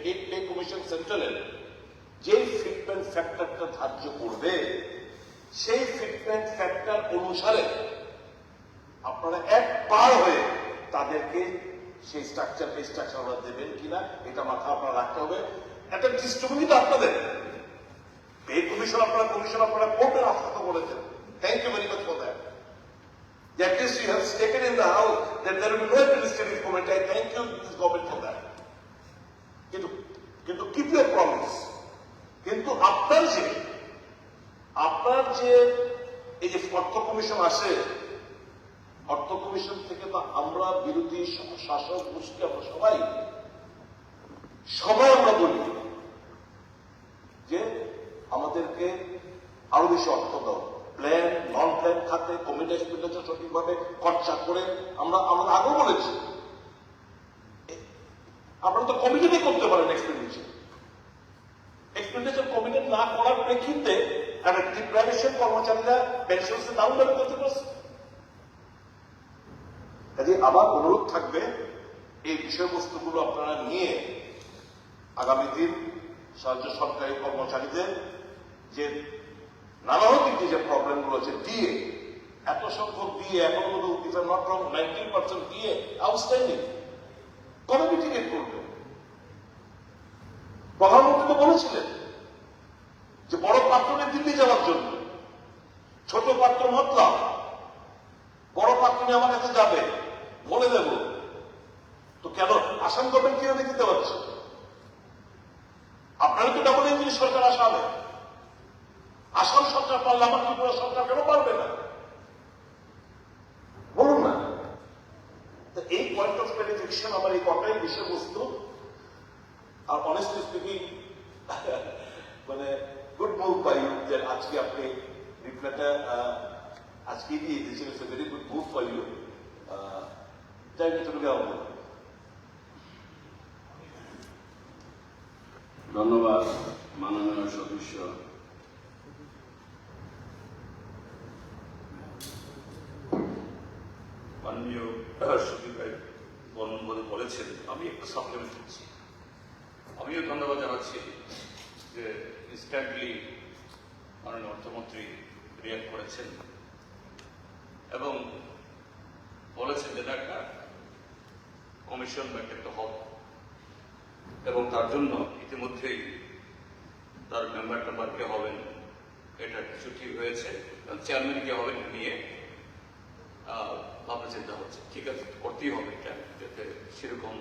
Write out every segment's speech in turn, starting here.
এই pay commission সেন্ট্রালের যে fitment ফ্যাক্টরটা ধার্য করবে সেই ফিটমেন্ট ফ্যাক্টর অনুসারে আপনারা এক পার হয়ে তাদেরকে সেই স্ট্রাকচার আমরা দেবেন কিনা এটা মাথা আপনারা রাখতে হবে। একটা দৃষ্টিভঙ্গি তো আপনাদের পে কমিশন আপনারা কোর্টের আস্থা করেছেন। Thank you very much for that. At least you have taken in the house that there will be no administrative comment. I thank you this government for that. কিন্তু keep your promise. কিন্তু আপনার যে এই যে অর্থ commission আসে, অর্থ commission থেকে তো আমরা বিরোধী শাসক গোষ্ঠী আমরা সবাই আমরা বলি যে আমাদেরকে আরো বেশি অর্থ দাও, প্ল্যান নন প্ল্যান খাতে কমিটি এক্সপেন্ডিচার সঠিকভাবে খরচা করে আমরা আগেও বলেছি আপনারা তো কমিটিতে করতে পারেন এক্সপেন্ডিচার কমিটি না করার প্রেক্ষিতে একটা ডিপ্রাইভেশন কর্মচারীরা পেনশন দাম দরে করতে পারছে। কাজে আমার অনুরোধ থাকবে এই বিষয়বস্তুগুলো আপনারা নিয়ে আগামী দিন রাজ্য সরকারি কর্মচারীদের যে নানানদিক যে প্রবলেম গুলো আছে দিয়ে এত সংখ্যক দিয়ে এখন মধ্যে নট রং 90% দিয়ে আউটস্ট্যান্ডিং কবে মিটিগেট করবে? প্রধানমন্ত্রী তো বলেছিলেন যে বড় পাত্রকে দিল্লি যাওয়ার জন্য, ছোট পাত্র মতলাম, বড় পাত্র নিয়ে আমার কাছে যাবে বলে দেব। তো কেন আসাম গভর্নমেন্ট কিভাবে দিতে পারছে? আপনারা তো ডাবল ইঞ্জিন সরকার আসামে, আসাম সরকার পারলে আমার ত্রিপুরা সরকার কেন পারবে না? বলুন না। এই পয়েন্ট অফ ক্লারিফিকেশন আমার এই কটাই বিষয়বস্তু। আর অনেস্টলি স্পিকিং মানে গুড মুভ বাই ইউ যে আজকে আপনি রিপ্লাইটা আজকে দিয়ে দিয়েছেন। It's a very good move for you. যাই কিছু আমরা ধন্যবাদ মাননীয় সদস্য। মাননীয় সচিব ভাই বর্ণন বলেছেন, আমি একটু সাপ্লিমেন্ট করছি। আমিও ধন্যবাদ জানাচ্ছি যে ইনস্ট্যান্টলি মাননীয় অর্থমন্ত্রী রিয়াক্ট করেছেন এবং বলেছেন যে একটা কমিশন বা একটা হবে এবং তার জন্য ইতিমধ্যেই তার মেম্বার কে হবেন এটা কিছু ঠিক হয়েছে, চেয়ারম্যান কে হবেন নিয়ে ভাবনা চিন্তা হচ্ছে। ঠিক আছে, করতেই হবে এটা, যাতে সেরকম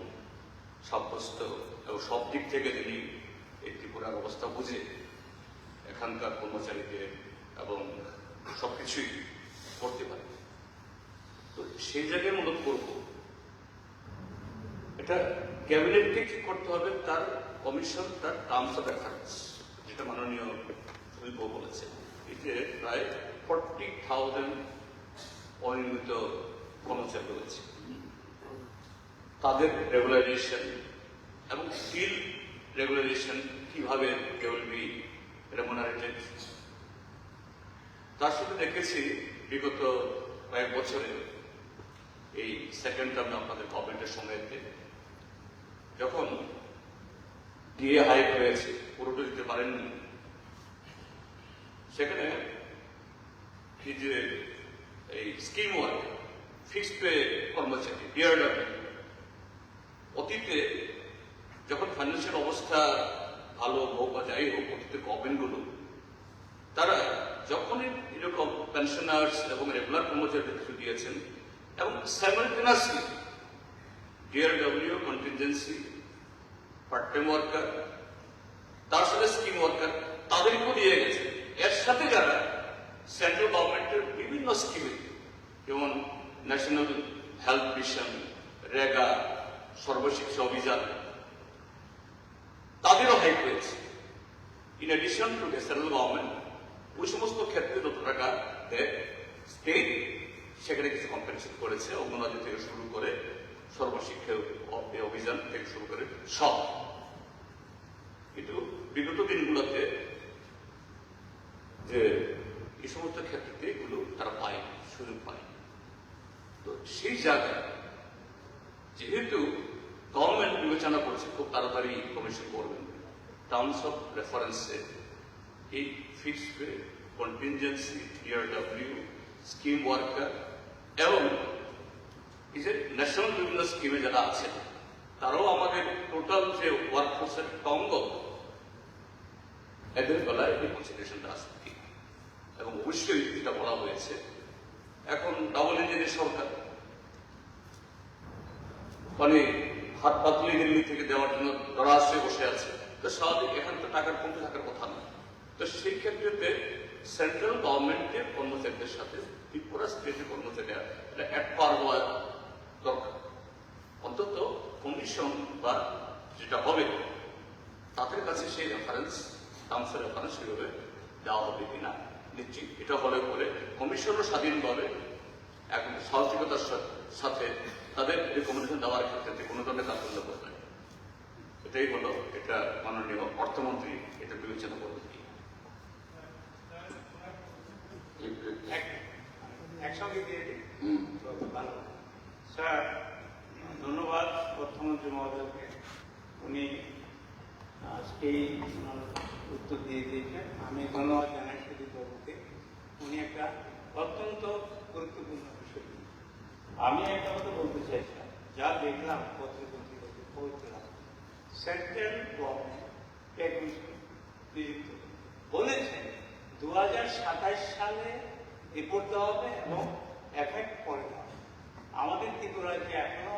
সাব্যস্ত এবং সব দিক থেকে তিনি এই ত্রিপুরার অবস্থা বুঝে এখানকার কর্মচারীদের এবং সবকিছুই করতে পারে। তো সেই জায়গায় অনুরোধ করব, এটা ক্যাবিনেটকে ঠিক করতে হবে তার কমিশন, তার টার্মস অফ রেফারেন্স, যেটা মাননীয় সুদীপ বলেছে। এতে প্রায় 40,000 অনিয়মিত কর্মচারী রয়েছে, তাদের রেগুলারাইজেশন এবং স্কিল রেগুলারাইজেশন কিভাবে দে উইল বি রেমুনারেটেড। তার সাথে দেখেছি বিগত কয়েক বছরে এই সেকেন্ড টার্মে আপনাদের গভর্নমেন্টের সময়তে যখন ডিএ হাইক হয়েছে, পুরোটা দিতে পারেননি, সেখানে এই যে এই স্কিম ওয়ার্ক ফিক্সড পে কর্মচারী ডিআরডব্লিউ অতীতে যখন ফাইন্যান্সিয়াল অবস্থা ভালো হোক বা যাই হোক, অতীতে গভর্নমেন্টগুলো তারা যখনই এরকম পেনশনার্স এবং রেগুলার কর্মচারীদের কিছু দিয়েছেন এবং simultaneously DRW contingency part time worker তার সাথে স্কিম ওয়ার্কার তাদেরকেও দিয়ে গেছে। এর সাথে যারা সেন্ট্রাল গভর্নমেন্টের বিভিন্ন স্কিমে যেমন ন্যাশনাল হেলথ মিশন, রেগা, সর্বশিক্ষা অভিযান, তাদেরও হাইক হয়েছে। In addition to the central government ওই সমস্ত ক্ষেত্রে যত টাকা দেয় স্টেট সেখানে কিছু কম্পেনসেট করেছে, অঙ্গনওয়াড়ি থেকে শুরু করে সর্বশিক্ষা অভিযান থেকে শুরু করে সব। কিন্তু বিগত দিনগুলোতে যে এই সমস্ত ক্ষেত্রে এগুলো তারা পায়, সুযোগ পায়। তো সেই জায়গায় যেহেতু গভর্নমেন্ট বিবেচনা করছে খুব তাড়াতাড়ি কমিশন করবেন টার্মস অফ রেফারেন্সে এই fixed pay, contingency, TRW, scheme worker এবং এই যে ন্যাশনাল বিভিন্ন স্কিমে যারা আছে তারাও আমাদের টোটাল যে ওয়ার্কফোর্সের অঙ্গ, এদের বেলায় এই কনসিডারেশনটা আসবে এবং অবশ্যই যেটা বলা হয়েছে এখন ডাবল ইঞ্জিনের সরকার মানে হাত পাতলি দিল্লি থেকে দেওয়ার জন্য দরাজ হয়ে বসে আছে, তো স্বাভাবিক এখানে তো টাকার কমতে থাকার কথা না। তো সেই ক্ষেত্রে সেন্ট্রাল গভর্নমেন্টের কর্মচারীদের সাথে ত্রিপুরা স্টেটের কর্মচারীরা এটা এক পার হওয়া দরকার। অন্তত কমিশন বা যেটা হবে তাদের কাছে সেই রেফারেন্স, টার্মস রেফারেন্স সেভাবে দেওয়া হবে কিনা নিশ্চিত। এটা হলে পরে কমিশনও স্বাধীনভাবে এখন সাহসিকতার সাথে তাদের রেকমেন্ডেশন দেওয়ার ক্ষেত্রে কোনো ধরনের তাৎপর্য করবে। এটাই হলো, এটা মাননীয় অর্থমন্ত্রী এটা বিবেচনা করবেন কি একসঙ্গে দিয়ে দিই। ভালো স্যার, ধন্যবাদ অর্থমন্ত্রী মহোদয়কে, উনি আজকেই উত্তর দিয়ে দিয়েছেন। আমি ধন্যবাদ জানাই সুদীপ বাবুকে, উনি একটা অত্যন্ত গুরুত্বপূর্ণ বিষয়। আমি একটা কথা বলতে চাইছিলাম, যা দেখলাম পত্রপত্রিকাতে পড়ছিলাম, সেন্ট্রাল গভর্নমেন্ট পে কমিশন নিযুক্ত বলেছেন 2027 সালে রিপোর্ট দেওয়া হবে এবং এফেক্ট পরে দেওয়া হবে। আমাদের ত্রিপুরায় যে এখনো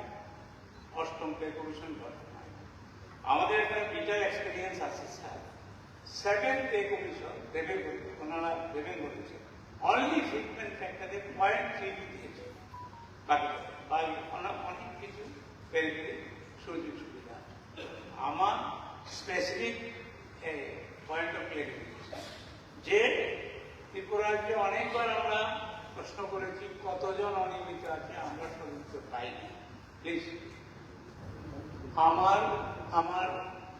অষ্টম পে কমিশন গঠন হয়, আমাদের একটা বিটার এক্সপিরিয়েন্স আছে স্যার। সেকেন্ড পে কমিশন দেবেন, ওনারা দেবেন বলেছে অনলি ফিটমেন্ট ফ্যাক্টরে 0.3 দিয়েছে, বাকি অনেক কিছু বেনিফিট সুযোগ সুবিধা। আমার স্পেসিফিক পয়েন্ট অফ ক্লারিফিকেশন যে ত্রিপুরাকে অনেকবার আমরা প্রশ্ন করেছি কতজন অনিয়মিত আছে, আমরা সদুত্তর পাইনি। প্লিজ আমার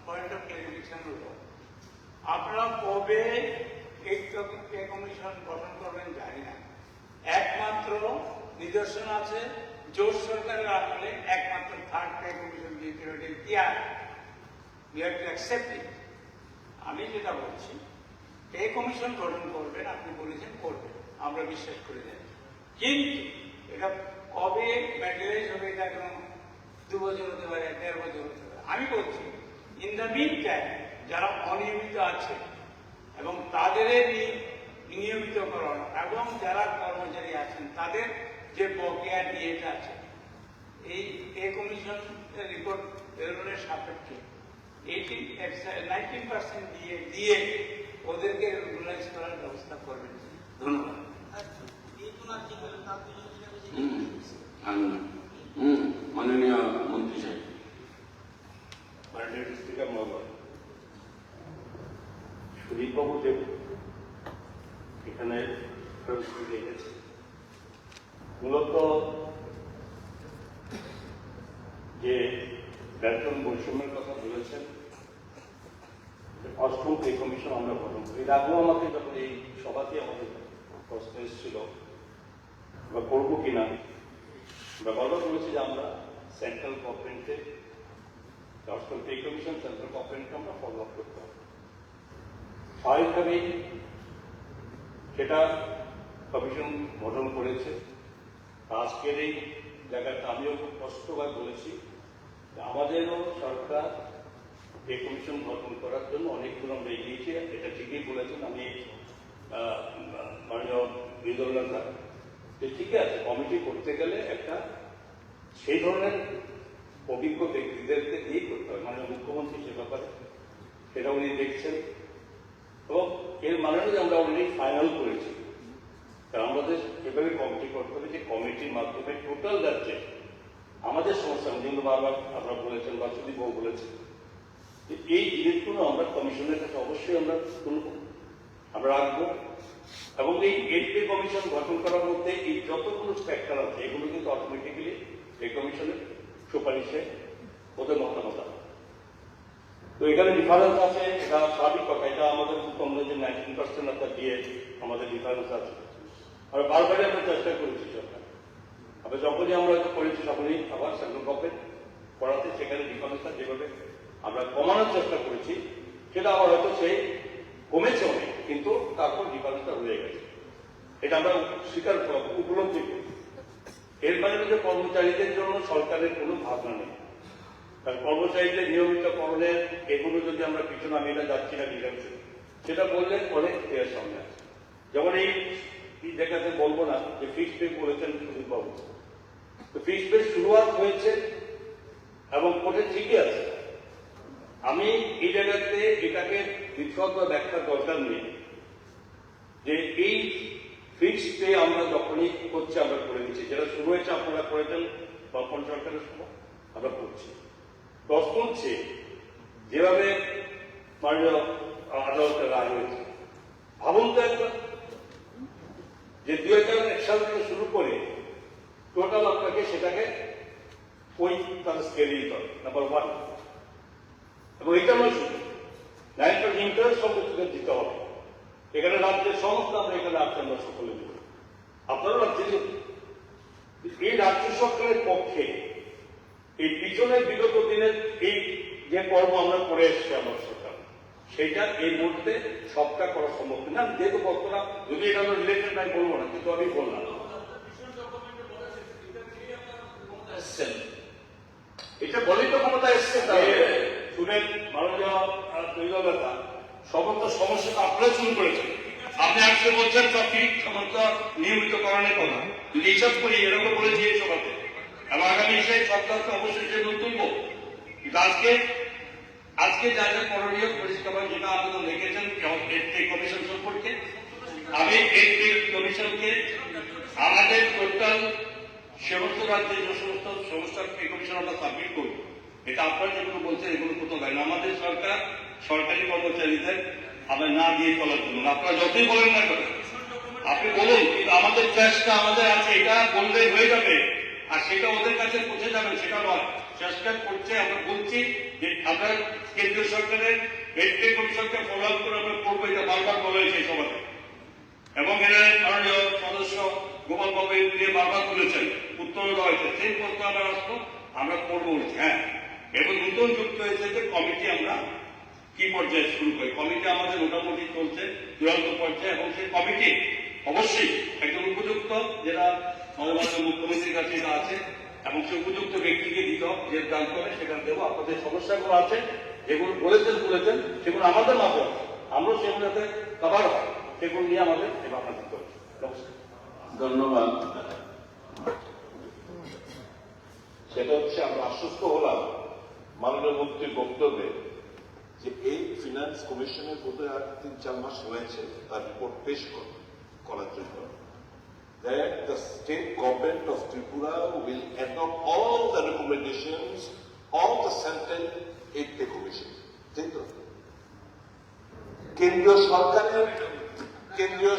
পয়েন্ট অফ ক্লারিফিকেশন হলো আপনারা কবে এই পে কমিশন গঠন করবেন জানি না। একমাত্র নিদর্শন আছে জোট সরকারের আমলে একমাত্র থার্ড পে কমিশন দিয়েছিল, we have to accept it. আমি যেটা বলছি পে কমিশন গঠন করবেন, আপনি বলেছেন করবেন, আমরা বিশ্বাস করে যাই, কিন্তু এটা কবে ম্যাটেরিয়ালাইজ হবে এটা কোনো 2 বছর হতে পারে, 1.5 বছর হতে পারে। আমি বলছি ইন দ্য মিন টাইম যারা অনিয়মিত আছে এবং তাদের নিয়মিতকরণ এবং যারা কর্মচারী আছেন তাদের যে বকেয়া ডিএটা আছে, এই পে কমিশন রিপোর্ট বেরোনোর সাপেক্ষে 19% দিয়ে ওদেরকে রেগুলাইজ করার ব্যবস্থা করবেন। ধন্যবাদ। মাননীয় মন্ত্রী সাহেব। মাননীয় স্পিকার মহোদয়, সুদীপবাবু যে এখানে রেখেছে মূলত যে বেতন বৈষম্যের কথা বলেছেন, অষ্টম পে কমিশন আমরা গঠন করি। এর আগেও আমাকে যখন এই সভাতে আমাদের প্রশ্ন এসেছিল বা করবো কিনা, আমরা কথা বলেছি যে আমরা সেন্ট্রাল গভর্নমেন্টের অষ্টম পে কমিশন সেন্ট্রাল গভর্নমেন্টকে আমরা ফলো আপ করতে হবে। স্বাভাবিকভাবেই সেটা কমিশন গঠন করেছে। আজকের এই জায়গাটা আমিও খুব কষ্টভাবে বলেছি যে আমাদেরও সরকার পে কমিশন গঠন করার জন্য অনেকগুলো আমরা এগিয়েছি, এটা ঠিকই বলেছেন। আমি মাননীয় বিদ্যালয় যে ঠিক আছে, কমিটি করতে গেলে একটা সেই ধরনের অভিজ্ঞ ব্যক্তিদেরকে দিয়েই করতে হবে। মাননীয় মুখ্যমন্ত্রী সে ব্যাপারে সেটা উনি দেখছেন এবং এর মানে যে আমরা অলরেডি ফাইনাল করেছি। কারণ আমাদের এভাবে কমিটি করতে হবে যে কমিটির মাধ্যমে টোটাল রাজ্যে আমাদের সমস্যা, যেগুলো বারবার আপনারা বলেছেন বা সুদীপবাবু বলেছেন, এই জিনিসগুলো আমরা কমিশনের কাছে অবশ্যই আমরা তুলব, আমরা রাখবো। এবং এই পে কমিশন গঠন করার মধ্যে এই যতগুলো ফ্যাক্টর আছে এগুলো কিন্তু অটোমেটিক্যালি এই কমিশনের সুপারিশে ওদের মতামত। তো এখানে ডিফারেন্স আছে, এটা স্বাভাবিক কথা। এটা আমাদের কম যে 19% অর্থাৎ দিয়ে আমাদের ডিফারেন্স আছে। আমরা বারবারই আমরা চেষ্টা করেছি সরকার, আবার যখনই আমরা করেছি তখনই আবার সেন্ট্রাল গভর্নমেন্ট করাতে সেখানে ডিফারেন্সটা যেভাবে আমরা কমানোর চেষ্টা করেছি সেটা আবার হয়তো সেই কমেছে অনেক, কিন্তু তারপর ডিফারেন্সটা রয়ে গেছে। এটা আমরা স্বীকার উপলব্ধি করি। এর মানে যে কর্মচারীদের জন্য সরকারের কোনো ভাবনা নেই, কারণ কর্মচারীদের নিয়মিতকরণের এগুলো যদি আমরা পিছনে আমি এটা যাচ্ছি না ডিফেন্সে, সেটা বললে অনেক এর সামনে আছে। যেমন এই জায়গাতে বলবো না যে ফিক্সড পে বলেছেন সুদীপ বাবু, তো ফিক্সড পে শুরুয়াত হয়েছে এবং কোর্টে ঠিকই আছে। আমি এই জায়গাতে এটাকে বিশদ বা ব্যাখ্যার দরকার নেই যে এই ফিক্সড পে আমরা যখনই করছি আমরা করে দিচ্ছি, যেটা শুরু হয়েছে আপনারা করেছেন তখন সরকারের সময় আমরা করছি। তখন যেভাবে মাননীয় আদালতের রায় হয়েছে, ভাবুন তো একবার যে 2001 সাল থেকে শুরু করে টোটাল আপনাকে সেটাকে ওই তার স্কেলে দিতে হবে, নাম্বার 1। এবং এটা নয় শুধু ন্যাশনাল ইন্টারেস্ট সম্পর্কে দিতে হবে। এখানে রাজ্যের সমস্ত আমরা এখানে আজকে আমরা সকলে দেব, আপনারা রাজ্যে এই রাজ্য সরকারের পক্ষে এই পিছনের বিগত দিনের এই যে কর্ম আমরা করে এসেছি আমার সরকার, সেইটা এই মুহূর্তে সবটা করা সম্ভব না। যেহেতু বক্তরা যদি এটা আমরা রিলেটেড আমি বলবো না, কিন্তু আমি বললাম এটা বলেই তো ক্ষমতা এসছে। শুনেন মাননীয় দলীয়তা সমস্ত সমস্যাটা আপনারা শুরু করেছেন। আপনি আজকে বলছেন সব ঠিক সমস্ত নিয়মিতকরণের কথা, যদি এইসব করি এরকম বলেছি এই সভাতে, এবং আগামী সেই সপ্তাহকে অবশ্যই সে তুলব। কিন্তু আজকে যা যা করণীয় পরিষ্কার যেটা আপনারা লিখেছেন কমিশন সম্পর্কে, আমি এই কমিশনকে আমাদের টোটাল সমস্ত রাজ্যে যে সমস্ত সমস্যার কমিশন আমরা সাবমিট করব, এটা আপনারা যেগুলো বলছেন এগুলো কোথাও দেয় না। আমাদের সরকার সরকারি কর্মচারীদের আমরা না দিয়ে চলার জন্য, আপনারা যতই বলেন না কেন আপনি বলুন, কিন্তু আমাদের চেষ্টা আমাদের আছে, এটা বললে হয়ে যাবে আর সেটা ওদের কাছে পৌঁছে যাবে সেটা নয়। চেষ্টা করছে, আমরা বলছি যে আমরা কেন্দ্রীয় সরকারের রেলওয়ে কমিশনকে ফলো আপ করে আমরা করবো, এটা বারবার বলা হয়েছে এই সভাতে। এবং এর মাননীয় সদস্য গোপাল বাবু দিয়ে বারবার তুলেছেন, উত্তর দেওয়া হয়েছে, সেই প্রশ্ন আমরা আসবো, আমরা করবো বলছি। হ্যাঁ, এবং নতুন যুক্ত হয়েছে যে কমিটি আমরা কি পর্যায়ে শুরু করি। কমিটি আমাদের মোটামুটি চলছে চূড়ান্ত পর্যায়ে, এবং সেই কমিটি অবশ্যই একজন উপযুক্ত যেটা মাননীয় মুখ্যমন্ত্রীর কাছে এটা আছে, এবং সেই উপযুক্ত ব্যক্তিকে দিতে হবে, যে জানতে হবে সেখানে দেবো। আপনাদের সমস্যাগুলো আছে যেগুলো বলেছেন সেগুলো আমাদের মাঝে আছে, আমরা সেগুলো যাতে কভার হয় সেগুলো নিয়ে আমাদের ভাবনা দিতে হবে। নমস্কার। ধন্যবাদ। সেটা হচ্ছে আমরা আশ্বস্ত হলাম মাননীয় মন্ত্রীর বক্তব্যে যে এই ফিনান্স কমিশনের বোধহয় আর 3-4 মাস রয়েছে তার রিপোর্ট পেশ করার জন্য, that the state government of Tripura will adopt all the recommendations of the Central Aid Pay Commission. তাই তো? কেন্দ্রীয়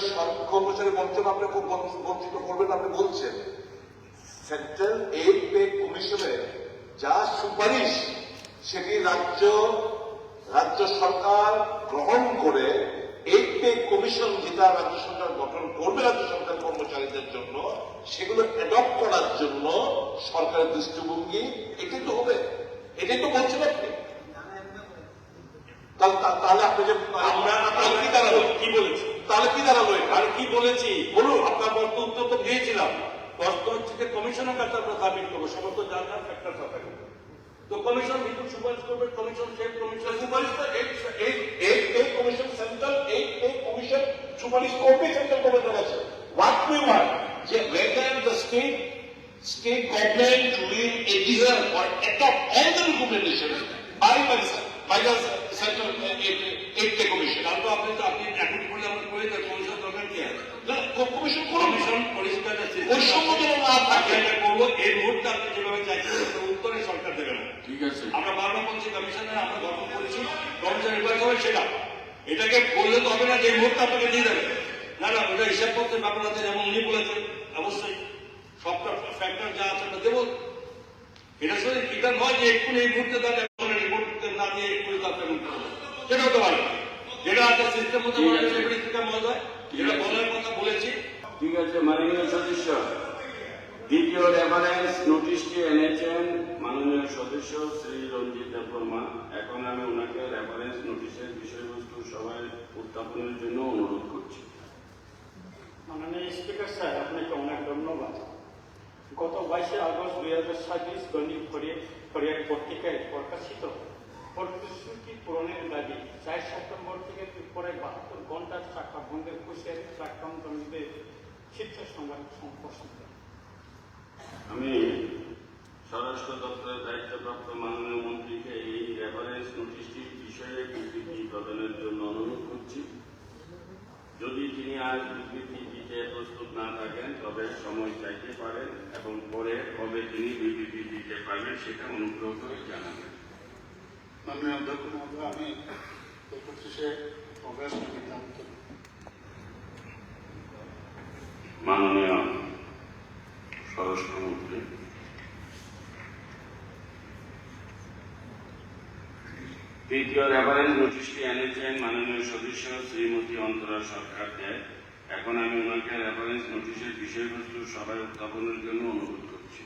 কর্মচারী বঞ্চনা আপনি খুব বঞ্চিত করবেন আপনি বলছেন। সেন্ট্রাল এইড পে কমিশনের যা সুপারিশ সেটি রাজ্য সরকার গ্রহণ করে এইড পে কমিশন যেটা রাজ্য সরকার গঠন করবে রাজ্য সরকার কর্মচারীদের জন্য, সেগুলো অ্যাডপ্ট করার জন্য সরকারের দৃষ্টিভঙ্গি এটাই তো হবে, এটাই তো বলছেন আপনি। তাহলে আপনি যে আমরা কি দাঁড়ালো, কি বলেছি, তাহলে কি দাঁড়ালো, আর কি বলেছি বলুন। আপনার উত্তর তো দিয়েছিলাম, প্রশ্ন হচ্ছে যে কমিশনের কাছে আমরা সাবমিট করবো সমস্ত যা যা ফ্যাক্টর কথা, তো কমিশন রিপোর্ট সুপারিশ করবে, কমিশন সেই কমিশন সুপারিশটা এই কমিশন সেন্ট্রাল এই কমিশন সুপারিশ করবে সেন্ট্রাল গভর্নমেন্টের কাছে। হোয়াট উই ওয়ান্ট যে whether the state government will adhere or adopt all the recommendations by the central aid pay commission. তারপর আপনি এখন বলে আমরা করে দেয় কমিশন দরকার কি আছে? কমিশন করুন, কমিশন পরিষ্কার বৈষম্য যেন না থাকে করবো। এই মুহূর্তে আপনি যেভাবে চাইছেন উত্তরে সরকার দেবে না। ঠিক আছে, আমরা বারবার বলছি কমিশনের আমরা গঠন করেছি, কমিশন রিপোর্ট হবে সেটা, এটাকে বললে তো হবে না যে এই মুহূর্তে আপনাকে দিয়ে দেবে না। না, ওটা হিসাব করতে ব্যাপার আছে, যেমন উনি বলেছেন অবশ্যই সবটা ফ্যাক্টর যা আছে আমরা দেবো। এটা শুধু এটা নয় যে এক্ষুনি এই মুহূর্তে তাদের রিপোর্ট না দিয়ে এক্ষুনি তার পেমেন্ট করবো, সেটা হতে পারে। যেটা আছে সিস্টেম মতো মহোদয় যেটা বলার কথা বলেছি। ঠিক আছে। মাননীয় সদস্য, দ্বিতীয় রেফারেন্স নোটিশটি এনেছেন মাননীয় সদস্য শ্রী রঞ্জিত দেববর্মা, এখন আমি ওনাকে রেফারেন্স নোটিশের বিষয়বস্তু সভায় উত্থাপনের জন্য অনুরোধ করছি। মাননীয় স্পিকার স্যার, আপনাকে অনেক ধন্যবাদ। গত 22 আগস্ট 2026 দৈনিক ফরিয়াদ পত্রিকায় প্রকাশিত প্রতিশ্রুতি পূরণের দাবি 4 সেপ্টেম্বর থেকে পরে 72 ঘন্টার চাকা বন্ধের হুঁশিয়ারি প্রাক্তন কর্মীদের শীর্ষ সংবাদ সম্প্রসারিত। আমি স্বরাষ্ট্র দপ্তরের দায়িত্বপ্রাপ্ত মাননীয় মন্ত্রীকে এই রেফারেন্স নোটিশটির বিষয়ে বিবৃতি প্রদানের জন্য অনুরোধ করছি। যদি তিনি আজ বিবৃতি দিতে প্রস্তুত না থাকেন তবে সময় চাইতে পারেন এবং পরে কবে তিনি বিবৃতি দিতে পারবেন সেটা অনুগ্রহ করে জানাবেন। মাননীয় অধ্যক্ষ মহোদয়, আমি এই প্রতিষ্ঠাে প্রবেশ নিতান্ত মাননীয় স্বরাষ্ট্রমন্ত্রী, তৃতীয় রেফারেন্স নোটিশটি এনেছেন মাননীয় সদস্য শ্রীমতী অন্তরা সরকার দেয়। এখন আমি ওনাকে রেফারেন্স নোটিশের বিষয়বস্তু সভায় উত্থাপনের জন্য অনুরোধ করছি।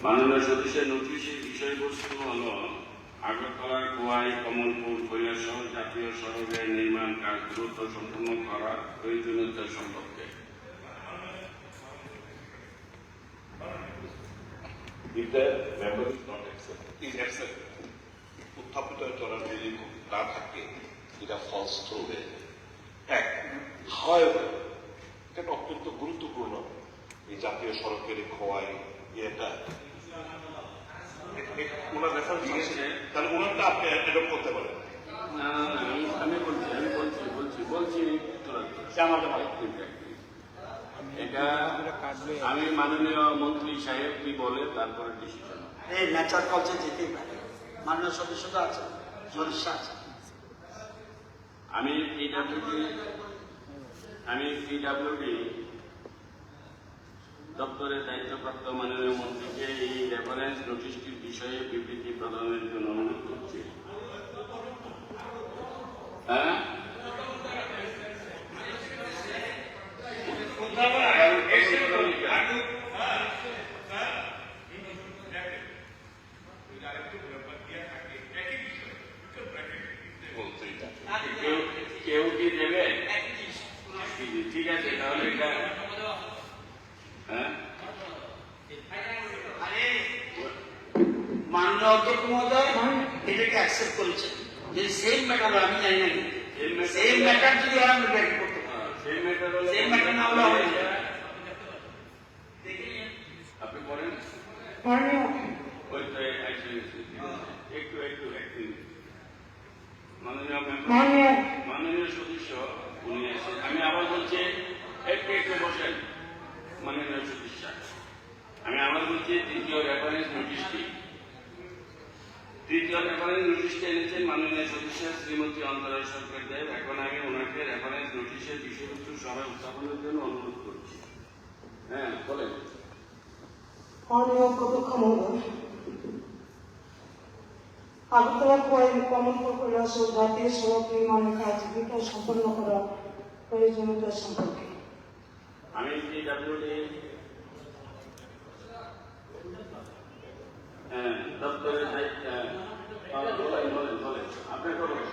মাননীয় সদস্যের নোটিশের বিষয়বস্তু হল আগরতলা, খোয়াই, কমলপুর, কৈলাসহর জাতীয় সড়কের নির্মাণ কাজ দ্রুত সম্পন্ন করার প্রয়োজনীয়তা সম্পর্কে। If the member is not accepted, উত্থাপিত করার যদি না থাকে, এটা ফলস থ্রো হয়ে যায়। এক, however, এটা অত্যন্ত গুরুত্বপূর্ণ এই জাতীয় সড়কের খোয়াই এটা ওনার রেফারেন্স আছে, তাহলে ওনারটা আপনি অ্যাডপ্ট করতে পারেন। আমি বলছি এটা আমি মাননীয় মন্ত্রী সাহেব কি বলে তারপরে ডিসিশন। এই নেচার কলচে যেতেই পারে, মাননীয় সদস্য তো আছে, সদস্য আছে। আমি পিডব্লিউডি দপ্তরের দায়িত্বপ্রাপ্ত মাননীয় মন্ত্রীকে এই রেফারেন্স নোটিশটির বিষয়ে বিবৃতি প্রদানের জন্য অনুরোধ করছি। হ্যাঁ, কেউ কি দেবে? ঠিক আছে, তাহলে এটা হ্যাঁ, মাননীয় অধ্যক্ষ মহোদয় এটাকে অ্যাকসেপ্ট করেছেন। যে সেম ম্যাটার আমি জানি না, সেম ম্যাটার যদি হয় আমি ব্যাক করতে পারি, সেই ম্যাটার সেম ম্যাটার না হলে হবে না। আপনি বলেন মাননীয় ওই তো একটু মাননীয় সদস্য উনি এসে আমি আবার বলছি একটু বসেন। মাননীয় সদস্য, আমি আবার বলছি তৃতীয় রেফারেন্স নোটিশটি এনেছেন মাননীয় সদস্য শ্রীমতী অন্তরা সরকার দেব। এখন আমি ওনাকে রেফারেন্স নোটিশের বিষয়বস্তু সভায় উত্থাপনের জন্য অনুরোধ করছি। হ্যাঁ, বলেন। মাননীয় অধ্যক্ষ মহোদয়, আগরতলা খোয়াই কমলপুর কৈলাসহর জাতীয় সড়ক নির্মাণের কাজ দ্রুত সম্পন্ন করা প্রয়োজনীয়তা সম্পর্কে। আমি পিডব্লিউডি দপ্তরের দায়িত্ব বলেন আপনি করবেন।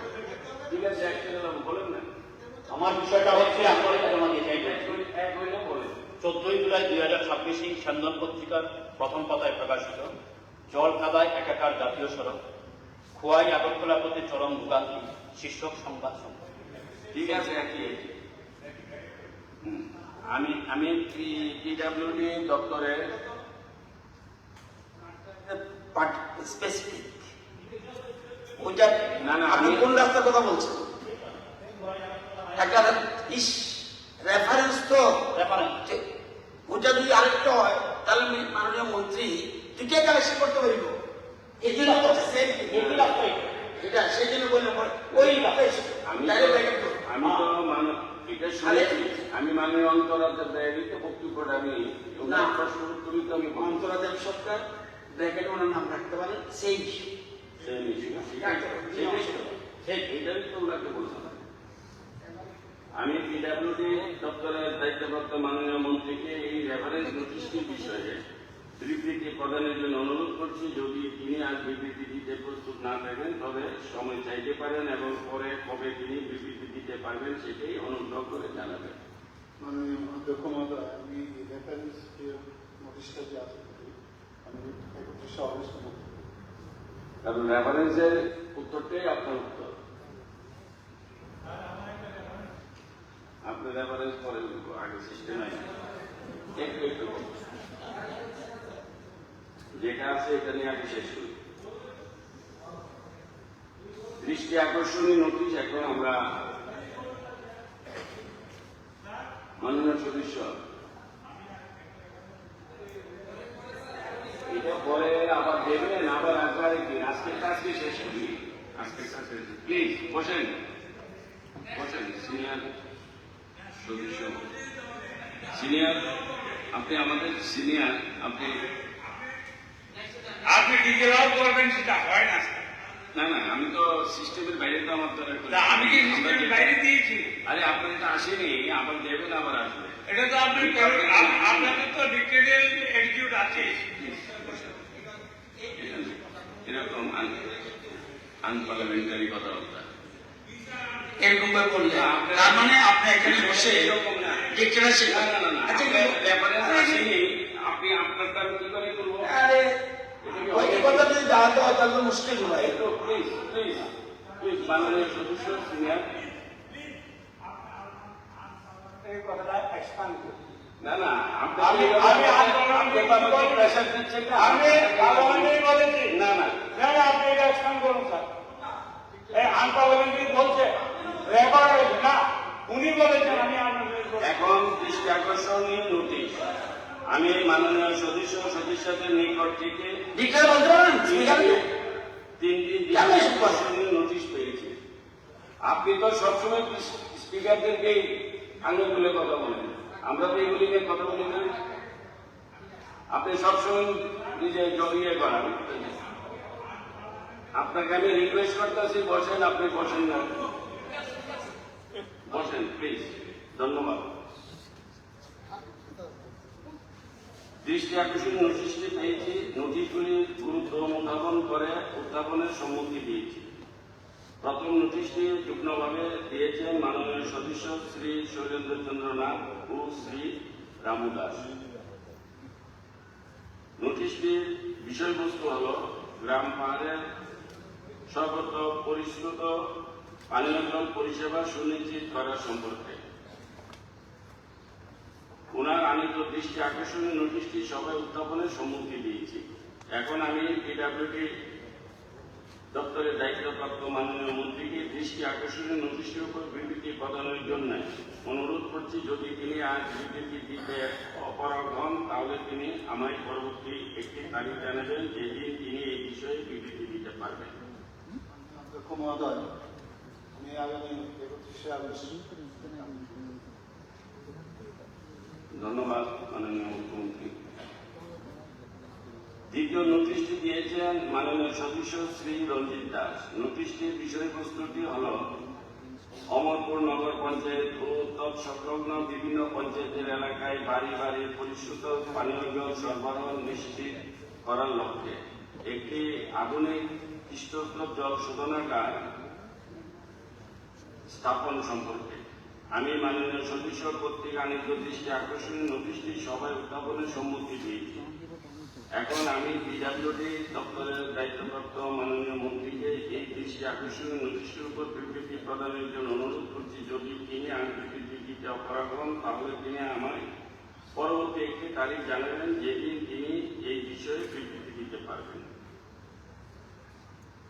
ঠিক আছে, বলেন না। আমার বিষয়টা হচ্ছে আপনারা আমাকে চাইবেন এক হইলে বলেন। 14 জুলাই 2026 সন্ধান পত্রিকার প্রথম পাতায় প্রকাশিত জল কাদায় একাকার জাতীয় সড়ক খোয়াই আগরতলা পথে চরম ভোগান্তি শীর্ষক সংবাদ সম্পর্কে। ঠিক আছে, আমি পিডব্লিউডি দপ্তরের স্পেসিফিক ওইটা না, আপনি কোন রাস্তার কথা বলছেন? একটা রেফারেন্স তো রেফারেন্স ওইটা যদি আরেকটা হয় তাহলে মাননীয় মন্ত্রী দুইটা কালেকশন করতে পারব। এই জন্য এটা সেই জন্য বললাম ওই আমি মাননীয় অন্তরাদের ডায়েরিতে বক্তব্যটা আমি প্রশ্ন উত্তর দিতে আমি অন্তরাদেব সরকার ব্র্যাকেটে ওনার নাম রাখতে পারেন, সেই সেই এটাই তো ওনাকে বলছিলাম। আমি পিডাব্লিউডি দপ্তরের দায়িত্বপ্রাপ্ত মাননীয় মন্ত্রীকে এই রেফারেন্স নোটিশটির বিষয়ে বিবৃতি প্রদানের জন্য অনুরোধ করছি। যদি তিনি আজ বিবৃতি দিতে প্রস্তুত না থাকেন তবে সময় চাইতে পারেন এবং পরে কবে তিনি বিবৃতি দিতে পারবেন সেটাই অনুগ্রহ করে জানাবেন। মাননীয় অধ্যক্ষ মহোদয়, আমি রেফারেন্স নোটিশটা যে আছে আমি 31শে অগস্ট কারণ রেফারেন্সের উত্তরটাই আপনার উত্তর। আপনি রেফারেন্স পরে আগে সিস্টেম আছে একটু একটু যেটা আছে এটা নিয়ে আগে শেষ করি। দৃষ্টি আকর্ষণীয় নোটিশ এখন আমরা মাননীয় সদস্য এটা পরে আবার দেবেন, আবার একবার আজকের কাজকে শেষ করি। আজকের কাজ প্লিজ বসেন বসেন। সিনিয়র সদস্য, সিনিয়র, আপনি আমাদের সিনিয়র, আপনি ডিজেলাও করবেন, সেটা হয় না। না না, আমি তো সিস্টেমের বাইরে তো আমার দ্বারা করি। আমি কি সিস্টেমের বাইরে দিয়েছি? আরে আপনার এটা আসেনি, আবার দেবেন, আবার আসবে। এটা তো আপনি আপনাদের তো ডিক্টেরিয়াল অ্যাটিটিউড আছে। এরকম আনপার্লামেন্টারি কথাবার্তা এরকম ভাবে বললে তার মানে আপনি এখানে বসে এরকম না। ডিক্টেটরশিপ না না না না, আচ্ছা ব্যাপারে আসেনি। আপনি আপনার কারণ কি করে করবো? আরে ওই কথা যদি জানতে হয় তাহলে মুশকিল হয়। একটু প্লিজ প্লিজ প্লিজ, মাননীয় সদস্য সিনিয়র। এই কথাটা এক্সপ্যান্ড করি। না না, আপনি প্রেশার দিচ্ছেন। আমি পার্লামেন্টারি বলেছি। না না না, আপনি এটা এক্সপ্যান্ড করুন স্যার। এই আনপার্লামেন্টারি বলছে রেকর্ড হয়েছে না, উনি বলেছেন। আমি আপনাদের এখন দৃষ্টি আকর্ষণীয় নোটিশ আমি মাননীয় সদস্যদের নিকট থেকে ডিক্টেটর বলতে পারেন তিনটি কেন এসব করে? আকর্ষণীয় নোটিশ পেয়েছি। আপনি তো সবসময় স্পিকারদেরকেই আঙুল তুলে কথা বলেন, আমরা তো এগুলি নিয়ে কথা বলি না। আপনি সবসময় নিজে জড়িয়ে করান। আপনাকে আমি রিকোয়েস্ট করতেছি বসেন, আপনি বসেন না, বসেন প্লিজ, ধন্যবাদ। দৃষ্টি আকর্ষণীয় নোটিশটি পেয়েছি। নোটিশগুলির গুরুত্ব অনুধাবন করে উত্থাপনের সম্মতি দিয়েছি। প্রথম নোটিশটি যুগ্মভাবে দিয়েছেন মাননীয় সদস্য শ্রী শৈলেন্দ্র চন্দ্র নাথ ও শ্রী রামু দাস। নোটিশটির বিষয়বস্তু হল গ্রাম পাহাড়ের সর্বত্র পরিষ্কৃত পানীয় জল পরিষেবা সুনিশ্চিত করার সম্পর্কে ওনার আনিত দৃষ্টি আকর্ষণীয় নোটিশটি সবাই উত্থাপনের সম্মতি দিয়েছি। এখন আমি পিডাব্লিউডি দপ্তরের দায়িত্বপ্রাপ্ত মাননীয় মন্ত্রীকে দৃষ্টি আকর্ষণীয় নোটিশটির উপর বিবৃতি প্রদানের জন্য অনুরোধ করছি। যদি তিনি আজ বিবৃতি দিতে অপারগ হন তাহলে তিনি আমায় পরবর্তী একটি তারিখ জানাবেন যেদিন তিনি এই বিষয়ে বিবৃতি দিতে পারবেন। অধ্যক্ষ মহোদয়, আমি আগামী 31শে আগস্ট ধন্যবাদ মাননীয় মুখ্যমন্ত্রী। দ্বিতীয় নোটিশটি দিয়েছেন মাননীয় সদস্য শ্রী রঞ্জিত দাস। নোটিশটির বিষয়বস্তুটি হল অমরপুর নগর পঞ্চায়েত ও তৎসংলগ্ন বিভিন্ন পঞ্চায়েতের এলাকায় বাড়ি বাড়ি পরিশুদ্ধ পানীয় জল সরবরাহ নিশ্চিত করার লক্ষ্যে একটি আধুনিক কৃষ্ণস্রোত জল শোধনাগার স্থাপন সম্পর্কে আমি মাননীয় সদস্য কর্তৃক আনিত দৃষ্টি আকর্ষণীয় নোটিশটি সবাই উত্থাপনের সম্মতি দিয়েছি। এখন আমি পিডাব্লিউডি দপ্তরের দায়িত্বপ্রাপ্ত মাননীয় মন্ত্রীকে এই দৃষ্টি আকর্ষণীয় নোটিশটির উপর বিবৃতি প্রদানের জন্য অনুরোধ করছি। যদি তিনি আজ বিবৃতি দিতে অপারগ হন তাহলে তিনি আমায় পরবর্তী একটি তারিখ জানাবেন যেদিন তিনি এই বিষয়ে বিবৃতি দিতে পারবেন।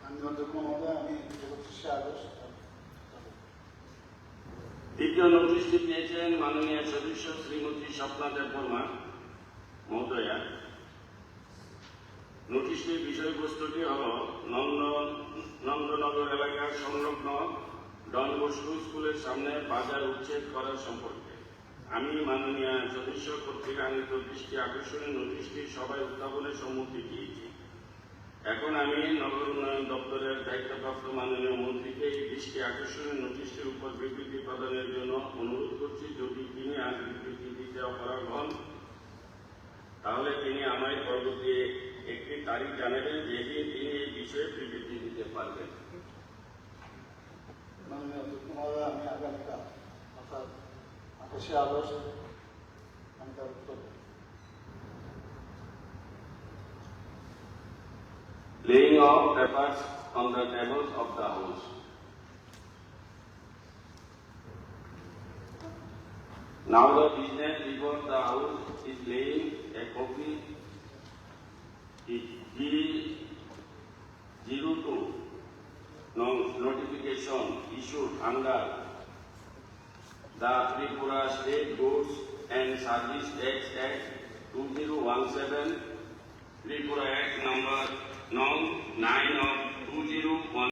আমি অধ্যক্ষ মহোদয়, আমি 31শে আগস্ট দ্বিতীয় নোটিশটি পেয়েছেন মাননীয় সদস্য শ্রীমতী স্বপ্না দেববর্মা মহোদয়া। নোটিশটির বিষয়বস্তুটি হল নন্দনগর এলাকার সংলগ্ন ডন বস্কো স্কুলের সামনে বাজার উচ্ছেদ করার সম্পর্কে আমি মাননীয় সদস্য কর্তৃক আনিত দৃষ্টি আকর্ষণীয় নোটিশটি সবাই উত্থাপনের সম্মতি দিয়েছি। এখন আমি নগর উন্নয়ন দপ্তরের দায়িত্বপ্রাপ্ত মাননীয় মন্ত্রীকে এই দৃষ্টি আকর্ষণের নোটিশটির উপর বিবৃতি প্রদানের জন্য অনুরোধ করছি। যদি তিনি আজ বিবৃতি দিতে অপারগ হন, তাহলে তিনি আমায় পরবর্তী একটি তারিখ জানাবেন যেদিন তিনি এই বিষয়ে বিবৃতি দিতে পারবেন। মাননীয় অধ্যক্ষ মহোদয়, আমি আগামীকাল অর্থাৎ 28শে আগস্ট আমি তার উত্তর দেব। Laying of papers on the tables of the house. Now the business before the house is laying a copy D02 notification issued under the Tripura State Goods and Service Tax Act 2017, Tripura Act number 9 of 2017.